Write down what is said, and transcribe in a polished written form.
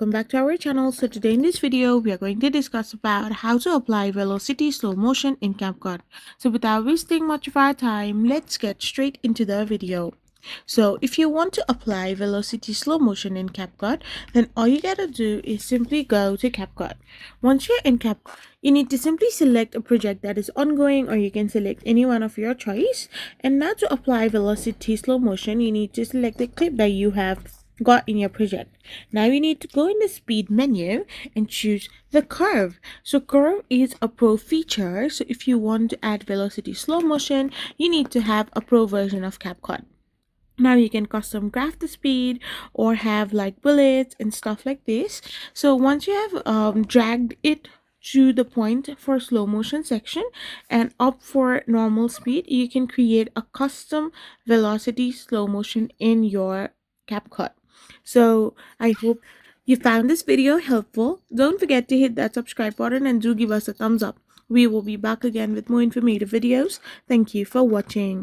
welcome back to our channel. So today in this video we are going to discuss about how to apply velocity slow motion in CapCut. So without wasting much of our time, let's get straight into the video. So if you want to apply velocity slow motion in CapCut, then all you gotta do is simply go to CapCut. Once you're in CapCut, you need to simply select a project that is ongoing, or you can select any one of your choice. And now to apply velocity slow motion, you need to select the clip that you have got in your project. Now you need to go in the speed menu and choose the curve. So curve is a pro feature. So if you want to add velocity slow motion, you need to have a pro version of CapCut. Now you can custom graph the speed or have like bullets and stuff like this. So once you have dragged it to the point for slow motion section and up for normal speed, you can create a custom velocity slow motion in your CapCut. So I hope you found this video helpful. Don't forget to hit that subscribe button and do give us a thumbs up. We will be back again with more informative videos. Thank you for watching.